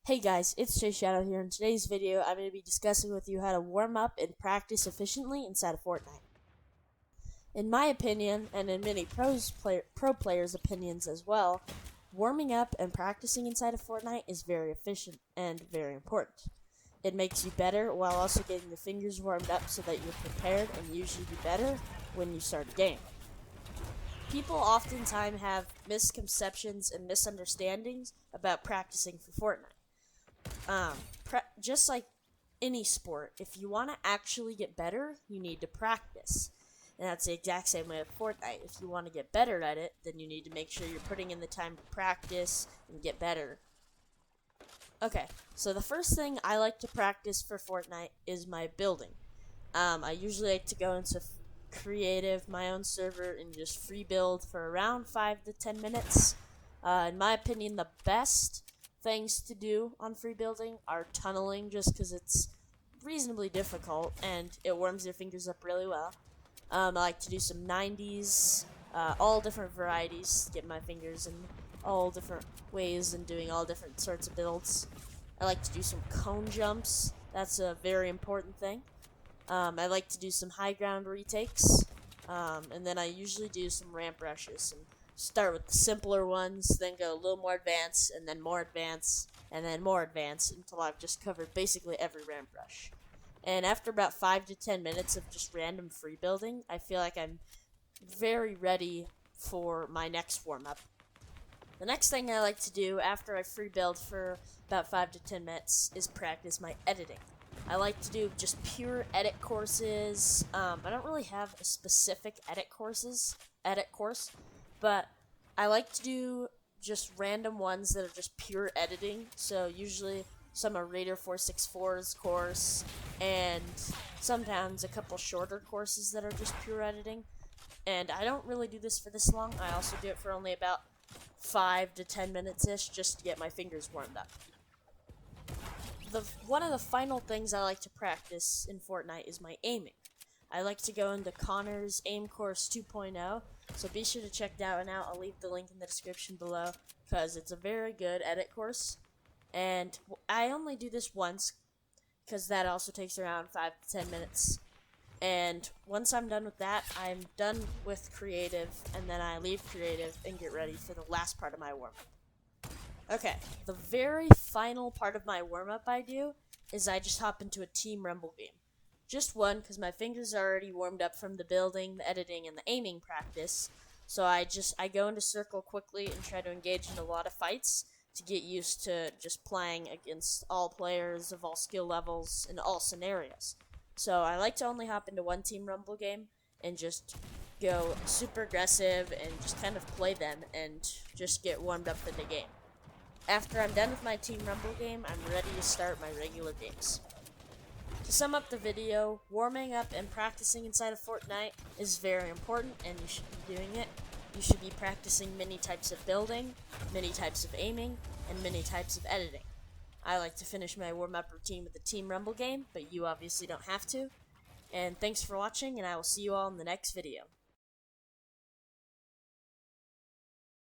Hey guys, it's J-Shadow here. In today's video, I'm going to be discussing with you how to warm up and practice efficiently inside of Fortnite. In my opinion, and in many pro players' opinions as well, warming up and practicing inside of Fortnite is very efficient and very important. It makes you better while also getting your fingers warmed up so that you're prepared and usually be better when you start a game. People oftentimes have misconceptions and misunderstandings about practicing for Fortnite. Just like any sport, if you want to actually get better, you need to practice. And that's the exact same way with Fortnite. If you want to get better at it, then you need to make sure you're putting in the time to practice and get better. Okay, so the first thing I like to practice for Fortnite is my building. I usually like to go into creative, my own server, and just free build for around 5 to 10 minutes. In my opinion, the best things to do on free building are tunneling, just because it's reasonably difficult and it warms your fingers up really well. I like to do some 90s, all different varieties, get my fingers in all different ways and doing all different sorts of builds. I like to do some cone jumps, that's a very important thing. I like to do some high ground retakes, and then I usually do some ramp rushes and start with the simpler ones, then go a little more advanced, and then more advanced, and then more advanced until I've just covered basically every ramp rush. And after about 5 to 10 minutes of just random free building, I feel like I'm very ready for my next warm-up. The next thing I like to do after I free build for about 5 to 10 minutes is practice my editing. I like to do just pure edit courses. I don't really have a specific edit course, but I like to do just random ones that are just pure editing. So usually some are Raider 464's course, and sometimes a couple shorter courses that are just pure editing. And I don't really do this for this long. I also do it for only about 5 to 10 minutes-ish just to get my fingers warmed up. One of the final things I like to practice in Fortnite is my aiming. I like to go into Cnnr's Aim Course 2.0, so be sure to check that one out. I'll leave the link in the description below, because it's a very good edit course. And I only do this once, because that also takes around 5 to 10 minutes. And once I'm done with that, I'm done with creative, and then I leave creative and get ready for the last part of my warm-up. Okay, the very final part of my warm-up I do is I just hop into a Team Rumble game. Just one, because my fingers are already warmed up from the building, the editing, and the aiming practice. So I go into circle quickly and try to engage in a lot of fights to get used to just playing against all players of all skill levels in all scenarios. So I like to only hop into one Team Rumble game and just go super aggressive and just kind of play them and just get warmed up in the game. After I'm done with my Team Rumble game, I'm ready to start my regular games. To sum up the video, warming up and practicing inside of Fortnite is very important, and you should be doing it. You should be practicing many types of building, many types of aiming, and many types of editing. I like to finish my warm-up routine with the Team Rumble game, but you obviously don't have to. And thanks for watching, and I will see you all in the next video.